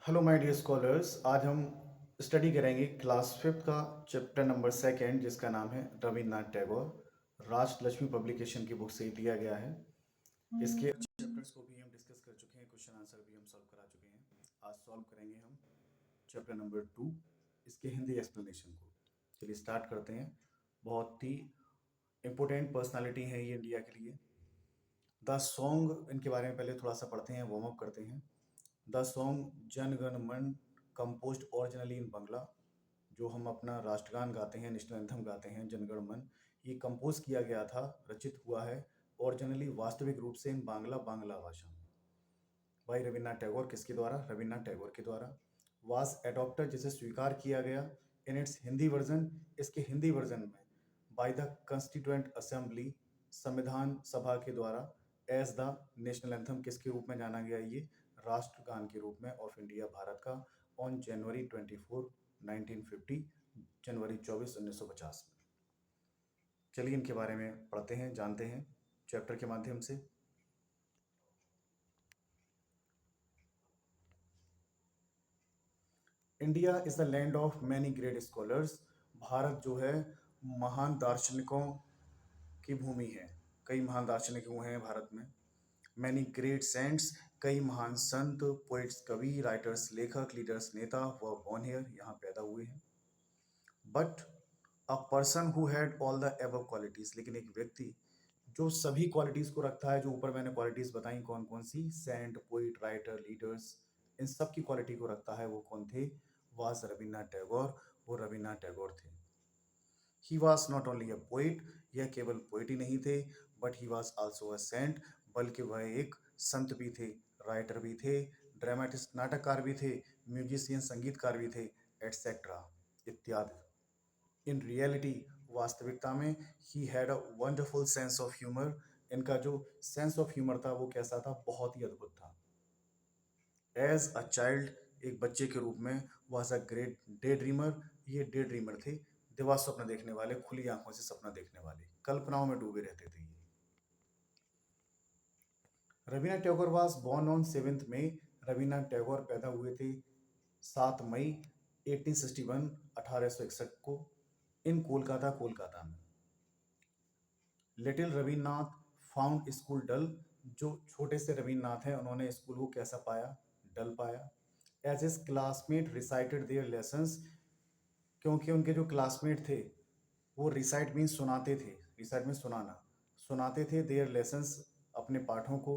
Hello my dear scholars. आज हम study करेंगे क्लास फिफ्थ का चैप्टर नंबर सेकंड, जिसका नाम है रविन्द्रनाथ टैगोर। राजलक्ष्मी पब्लिकेशन की बुक से दिया गया है। इसके चैप्टर्स को भी हम डिस्कस कर चुके हैं, क्वेश्चन आंसर भी हम सॉल्व करा चुके हैं। आज सॉल्व करेंगे हम चैप्टर नंबर टू, इसके हिंदी एक्सप्लेनेशन को। चलिए स्टार्ट करते हैं। बहुत ही इम्पोर्टेंट पर्सनालिटी है ये इंडिया के लिए। द सॉन्ग, इनके बारे में पहले थोड़ा सा पढ़ते हैं, वार्म अप करते हैं। द सॉन्ग जन गण मन कंपोज्ड ओरिजिनली इन बांग्ला, जो हम अपना राष्ट्रगान गाते हैं, नेशनल एंथम गाते हैं, जनगण मन, ये कंपोज किया गया था, रचित हुआ है ओरिजिनली, वास्तविक रूप से इन बांग्ला भाषा में, भाई रविन्द्रनाथ टैगोर। किसके द्वारा? रविन्द्रनाथ टैगोर के द्वारा। वाज एडॉप्टेड, जिसे स्वीकार किया गया, इन इट्स हिंदी वर्जन, इसके हिंदी वर्जन में, बाय द कॉन्स्टिट्यूएंट असेंबली, संविधान सभा के द्वारा, एज द नेशनल एंथम, किसके रूप में जाना गया ये? राष्ट्रगान के रूप में ऑफ इंडिया, भारत का, ऑन जनवरी 24 1950, जनवरी 24 1950 में। चलिए इनके बारे में पढ़ते हैं, जानते हैं चैप्टर के माध्यम से। India is the land of many great scholars. Bharat जो है महान दार्शनिकों की भूमि है। कई महान दार्शनिक हुए हैं भारत में। मैनी ग्रेट सेंट्स, कई महान संत, पोइट्स कवि, राइटर्स लेखक, लीडर्स नेता, व बॉर्न हियर, यहाँ पैदा हुए हैं। But a person who had all the above qualities, लेकिन एक व्यक्ति जो सभी क्वालिटीज को रखता है, जो ऊपर मैंने क्वालिटीज बताई कौन कौन सी, सेंट, पोइट, राइटर, लीडर्स, इन सब की क्वालिटी को रखता है, वो कौन थे? वाज रविन्द्रनाथ टैगोर। वो रविन्द्रनाथ टैगोर थे। He was not only a poet, यह केवल पोइट ही नहीं थे, but he was also a saint, बल्कि वह एक संत भी थे, राइटर भी थे, ड्रामेटिस्ट नाटककार भी थे, म्यूजिशियन संगीतकार भी थे, एटसेट्रा इत्यादि। इन रियलिटी, वास्तविकता में, he had a wonderful sense of humour. इनका जो सेंस ऑफ ह्यूमर था वो कैसा था? बहुत ही अद्भुत था। एज अ चाइल्ड, एक बच्चे के रूप में, was a great day dreamer, ये डे ड्रीमर थे, दिवा स्वप्न देखने वाले, खुली आंखों से सपना देखने वाले, कल्पनाओं में डूबे रहते थे ये। Rabindranath Tagore was born on 7 मई, रविन्द्रनाथ टैगोर पैदा हुए थे 7 मई 1861, 1861 को, इन कोलकाता, कोलकाता में। लिटिल रविन्द्रनाथ फाउंड स्कूल डल, जो छोटे से रविन्द्रनाथ हैं, उन्होंने स्कूल को कैसा पाया? डल पाया। As his classmate recited their lessons, क्योंकि उनके जो क्लासमेट थे वो रिसाइट मीन्स सुनाते थे, रिसाइट मीन्स सुनाना, सुनाते थे देयर लेसन्स, अपने पाठों को।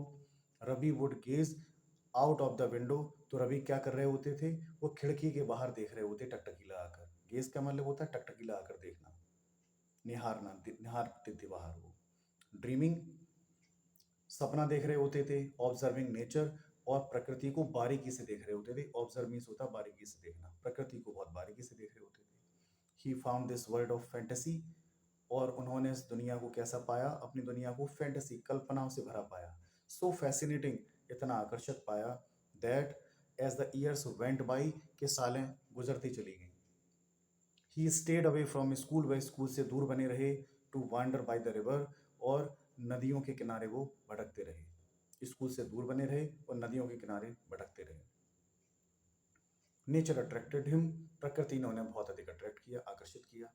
Ravi would gaze out of the window, तो रवि क्या कर रहे होते थे? वो खिड़की के बाहर देख रहे होते, टकटकी लगाकर। गेज का मतलब होता है टकटकी लगाकर देखना, निहारना, निहारते थे बाहर वो। ड्रीमिंग, सपना देख रहे होते थे। ऑब्जर्विंग नेचर, और प्रकृति को बारीकी से देख रहे होते थे। ऑब्जर्व मीन्स होता बारीकी से देखना, प्रकृति को बहुत बारीकी से देख रहे होते थे। He found this world of fantasy, और उन्होंने इस दुनिया को कैसा पाया? अपनी दुनिया को फैंटेसी, कल्पनाओं से भरा पाया। सो फैसिनेटिंग, इतना आकर्षक पाया, that as the years went by, के सालें गुजरती चली गईं। He stayed away from school, वह स्कूल से दूर बने रहे। To wander by the river, और नदियों के किनारे वो भटकते रहे। स्कूल से दूर बने रहे और नदियों के किनारे भटकते रहे। नेचर अट्रैक्टेड हिम, प्रकृति ने उन्हें बहुत अधिक अट्रैक्ट किया, आकर्षित किया।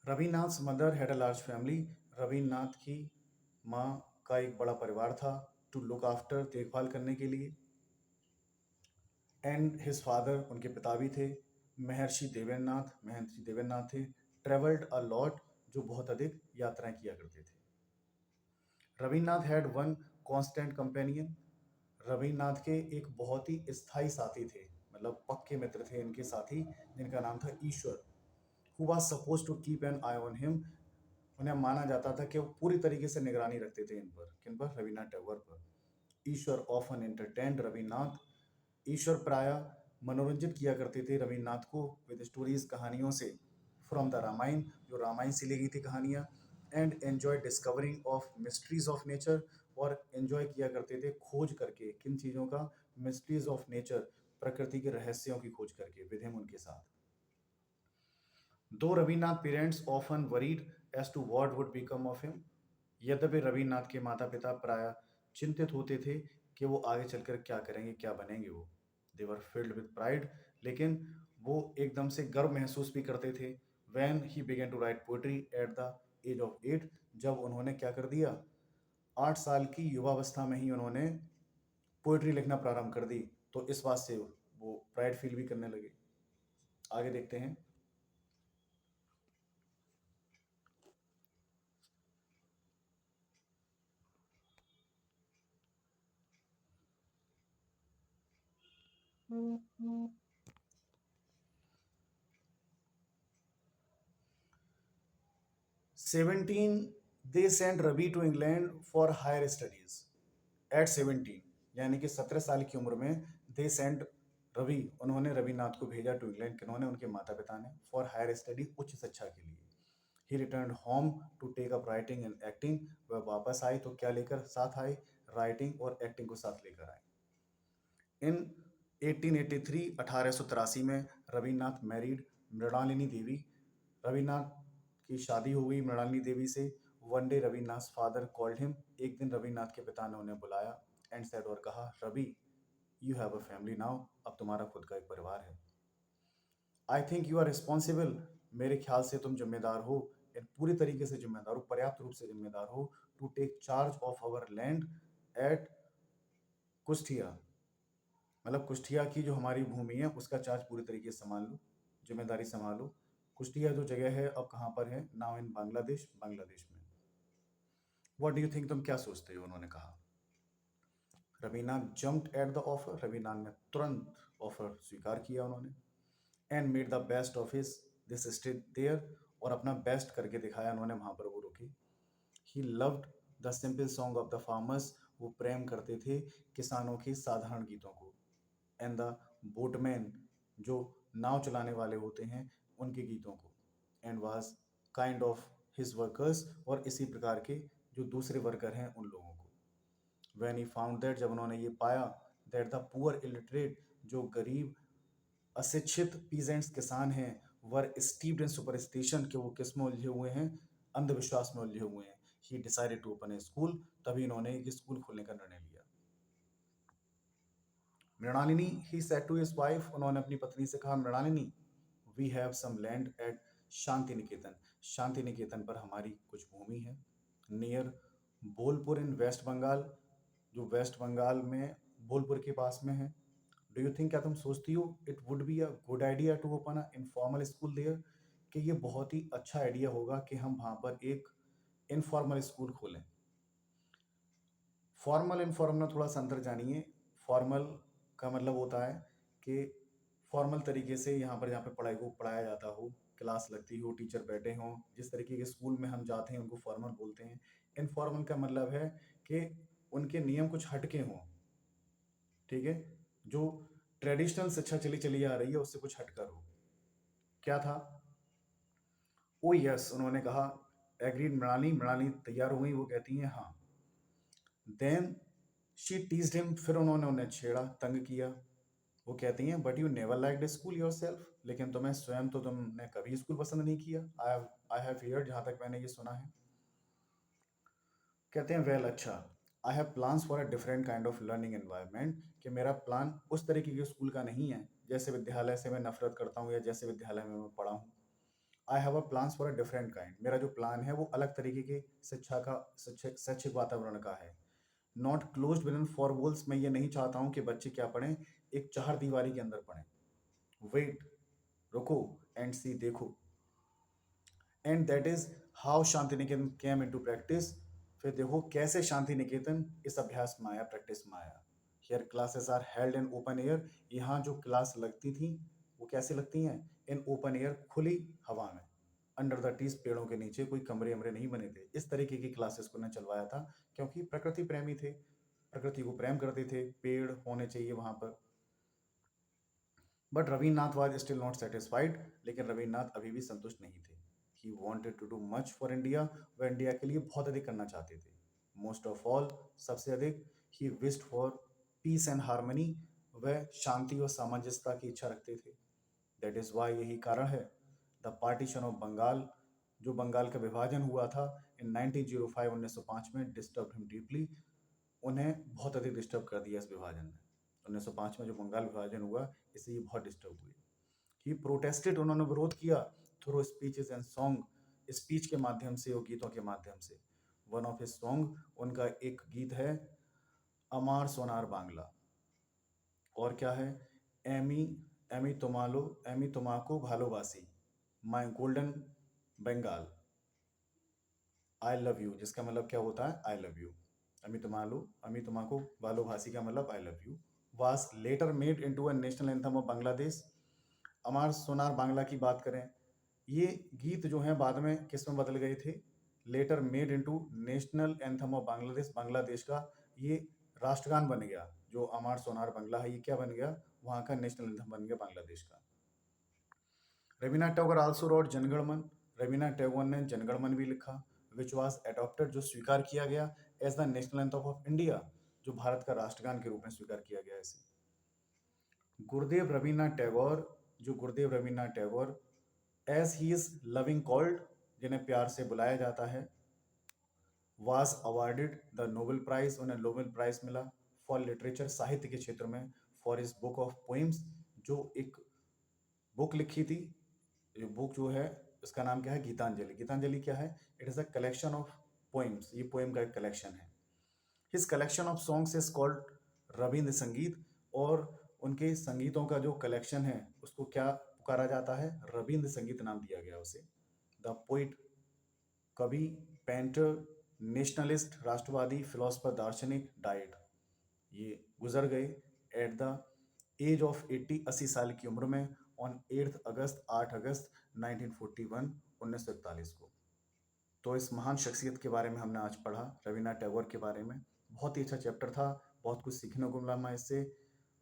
Ravinath's mother had a large family, Ravinath की माँ का एक बड़ा परिवार था। टू लुक आफ्टर, देखभाल करने के लिए। एंड हिज फादर, उनके पिता भी थे, महर्षि देवेंद्रनाथ, महर्षि देवेंद्रनाथ थे। ट्रेवल्ड अ लॉट, जो बहुत अधिक यात्राएं किया करते थे। Rabindranath had one constant companion, Rabindranath के एक बहुत ही स्थायी साथी थे, मतलब पक्के मित्र थे इनके साथी, जिनका नाम था Ishwar. Who was suppose to keep an eye on him, उन्हें माना जाता था कि वो पूरी तरीके से निगरानी रखते थे इन पर। किन पर? रविन्द्रनाथ टैगोर पर। ईश्वर ऑफन एंटरटेन्ड रविन्द्रनाथ, ईश्वर प्राय मनोरंजित किया करते थे रविन्द्रनाथ को विद स्टोरीज, कहानियों से, फ्रॉम द रामायण, जो रामायण से ली गई थी कहानियाँ। And enjoy discovering of mysteries of nature, और एंजॉय किया करते थे खोज करके, किन चीज़ों का? मिस्ट्रीज ऑफ नेचर, प्रकृति के रहस्यों की खोज करके, विद हिम, उनके साथ। Though Rabindranath parents often worried as to what would become of him, यद्यपि रविन्द्रनाथ के माता पिता प्राय चिंतित होते थे कि वो आगे चलकर क्या करेंगे, क्या बनेंगे वो। They were filled with pride, लेकिन वो एकदम से गर्व महसूस भी करते थे। When he began to write poetry at the age of 8, जब उन्होंने क्या कर दिया, 8 साल की युवावस्था में ही उन्होंने पोएट्री लिखना प्रारंभ कर दी। तो इस बात से वो प्राइड फील भी करने लगे। आगे देखते हैं। 17 they send Ravi to England for higher studies at 17, यानी कि 17 साल की उम्र में दे सेंड रवि, उन्होंने रविनाथ को भेजा टू इंग्लैंड, किन्होंने, उनके माता पिता ने, फॉर हायर स्टडी, उच्च शिक्षा के लिए। He return home to take up writing and acting, वह वापस आए तो क्या लेकर साथ आए, राइटिंग और एक्टिंग को साथ लेकर आए। इन 1883 1883 में रविनाथ मैरिड मृणालिनी देवी, रविनाथ की शादी हो गई मृणालिनी देवी से। One day Ravinath father called him, एक दिन रविनाथ के पिता ने उन्हें बुलाया एंड सेड, और कहा, Ravi you have a family now, अब तुम्हारा खुद का एक परिवार है। I think you are responsible, मेरे ख्याल से तुम जिम्मेदार हो, पूरी तरीके से जिम्मेदार हो, पर्याप्त रूप से जिम्मेदार हो, to take charge of our land at Kushtia, मतलब कुष्ठिया की जो हमारी भूमि है उसका चार्ज पूरी तरीके से संभाल लो, जिम्मेदारी संभालो। कुष्ठिया जो जगह है अब कहाँ पर है, नाउ इन बांग्लादेश, बांग्लादेश में। व्हाट डू यू थिंक, तुम क्या सोचते हो, उन्होंने कहा। Ravina jumped at the offer, Ravina ने तुरंत ऑफर स्वीकार किया उन्होंने। And made the best of his this stayed there, और अपना बेस्ट करके दिखाया उन्होंने, वहां पर वो रुकी। He loved the simple song of the farmers, वो प्रेम करते थे किसानों के साधारण गीतों को। एंड द बोटमैन, जो नाव चलाने वाले होते हैं, उनके गीतों को। And was kind of his workers, और इसी प्रकार के जो दूसरे वर्कर हैं उन लोगों को। व्हेन ही फाउंड दैट, जब उन्होंने ये पाया, दैट द पुअर इलिटरेट, जो गरीब अशिक्षित पीजेंट्स किसान हैं, वर स्टीप्ड इन सुपरस्टिशन, के वो किस में उलझे हुए हैं, अंधविश्वास में उलझे हुए हैं। He decided to open a school, तभी इन्होंने एक स्कूल खोलने का निर्णय लिया। Mrinalini, he said to his wife, उन्होंने अपनी पत्नी से कहा, Mrinalini we have some land at Shanti Niketan, Shanti Niketan पर हमारी कुछ भूमि है, नियर बोलपुर इन वेस्ट बंगाल, जो वेस्ट बंगाल में बोलपुर के पास में है। डू यू थिंक, क्या तुम सोचती हो, it would be a good idea to open a informal school there, कि ये बहुत ही अच्छा आइडिया होगा कि हम वहाँ पर एक इनफॉर्मल स्कूल खोलें। फॉर्मल इनफॉर्मल में थोड़ा सा अंतर जानिए। फॉर्मल का मतलब होता है कि फॉर्मल तरीके से यहाँ पर, जहाँ पे पढ़ाई को पढ़ाया जाता हो, क्लास लगती हो, टीचर बैठे हों, जिस तरीके के स्कूल में हम जाते हैं उनको फॉर्मल बोलते हैं। इनफॉर्मल का मतलब है कि उनके नियम कुछ हटके हों, ठीक है, जो ट्रेडिशनल शिक्षा चली चली आ रही है उससे कुछ हटकर हो। क्या था, ओ यस, उन्होंने कहा। एग्रीड मृणाली, मृणाली तैयार हो गई, वो कहती हैं हाँ। देन शी टीज्ड हिम, फिर उन्होंने उन्हें छेड़ा, तंग किया। वो कहती हैं, but you never liked school yourself, लेकिन तुम्हें स्वयं तो तुमने कभी स्कूल पसंद नहीं किया। आई हैव हियर्ड, जहाँ तक मैंने ये सुना है। कहते हैं, वेल अच्छा, I have plans for a different kind of learning environment, कि मेरा प्लान उस तरीके के स्कूल का नहीं है जैसे विद्यालय से मैं नफरत करता हूँ या जैसे विद्यालय में मैं पढ़ा हूँ। I have a plans for a different kind, मेरा जो प्लान है वो अलग तरीके की शिक्षा का, शैक्षिक वातावरण का है। Not closed with in four walls, मैं ये नहीं चाहता हूँ कि बच्चे क्या पढ़ें, एक चार दीवारी के अंदर पढ़ें। वेट, रुको, एंड सी, देखो। And that is how Shanti Niketan came into practice, फिर देखो कैसे शांति निकेतन इस अभ्यास में आया, प्रैक्टिस में आया। Here classes are held in open air, यहाँ जो क्लास लगती थी वो कैसे लगती हैं, इन ओपन एयर, खुली हवा में। अंडर द ट्रीज, पेड़ों के नीचे, कोई कमरे अमरे नहीं बने थे। इस तरीके की क्लासेस को उन्हें चलवाया था, क्योंकि प्रकृति प्रेमी थे, प्रकृति को प्रेम करते थे, पेड़ होने चाहिए वहां पर। But Rabindranath was still not satisfied, लेकिन रविन्द्रनाथ अभी भी संतुष्ट नहीं थे। He wanted to do much for India, वह इंडिया के लिए बहुत अधिक करना चाहते थे। मोस्ट ऑफ ऑल, सबसे अधिक, he wished for piece and harmony, वह शांति और सामंजस्यता की इच्छा रखते थे। दैट इज वाई, यही कारण है, द पार्टीशन ऑफ बंगाल, जो बंगाल का विभाजन हुआ था इन 1905 1905 में, डिस्टर्ब हिम डीपली, उन्हें बहुत अधिक डिस्टर्ब कर दिया इस विभाजन ने। 1905 में जो बंगाल विभाजन हुआ, इससे ये बहुत डिस्टर्ब हुई। ही प्रोटेस्टेड, उन्होंने विरोध किया through speeches and song, speech के माध्यम से और गीतों के माध्यम से। वन ऑफ हिज सॉन्ग, उनका एक गीत है अमार सोनार बांग्ला, और क्या है, एमी एमी तुम्हालो एमी तुम्हाको भालोबासी, my golden Bengal, I love you, जिसका मतलब क्या होता है, आई लव यू। अमी तुम्हाको भालोबासी का मतलब I love you, was later made into a national anthem of Bangladesh. Amar Sonar Bangla की बात करें, ये गीत जो है बाद में किस में बदल गए थे, later made into national anthem of Bangladesh, Bangladesh का ये राष्ट्रगान बन गया। जो अमार सोनार बांग्ला है, ये क्या बन गया, वहाँ का नेशनल एंथम बन गया बांग्लादेश का। रवीन्द्रनाथ टैगोर आल्सो रोट जनगणमन, रवीन्द्रनाथ टैगोर ने जनगणमन भी लिखा, विच वॉज एडॉप्टेड, जो स्वीकार किया गया as the national anthem of India, जो भारत का राष्ट्रगान के रूप में स्वीकार किया गया इसे। गुरुदेव रवीन्द्रनाथ टैगोर, जो Gurudev Rabindranath Tagore, as he is loving called, जिन्हें प्यार से बुलाया जाता है, was awarded the Nobel prize, उन्हें नोबेल प्राइज मिला फॉर लिटरेचर, साहित्य के क्षेत्र में, for his book of poems, जो एक बुक लिखी थी, ये बुक जो है इसका नाम क्या है, गीतांजलि। गीतांजलि क्या है, it is a collection of poems, ये पोएम का एक कलेक्शन है। His collection of songs is called Ravindra संगीत, और उनके संगीतों का जो कलेक्शन है उसको क्या पुकारा जाता है, रविंद्र संगीत नाम दिया गया उसे। द पोइट, कवि, पेंटर, नेशनलिस्ट, राष्ट्रवादी, फिलोसफर, दार्शनिक, डाइड, ये गुजर गए एट द एज ऑफ 80 साल की उम्र में, ऑन 8 अगस्त 1941, 1941 को। तो इस महान शख्सियत के बारे में हमने आज पढ़ा, रवीन्द्रनाथ टैगोर के बारे में। बहुत ही अच्छा चैप्टर था, बहुत कुछ सीखने को मिला मैं इससे।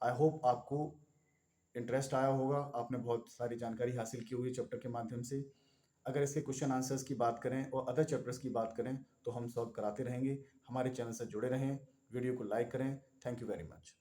आई होप आपको इंटरेस्ट आया होगा, आपने बहुत सारी जानकारी हासिल की हुई चैप्टर के माध्यम से। अगर इसके क्वेश्चन आंसर्स की बात करें और अदर चैप्टर्स की बात करें तो हम सॉल्व कराते रहेंगे। हमारे चैनल से जुड़े रहें, वीडियो को लाइक करें। Thank you very much.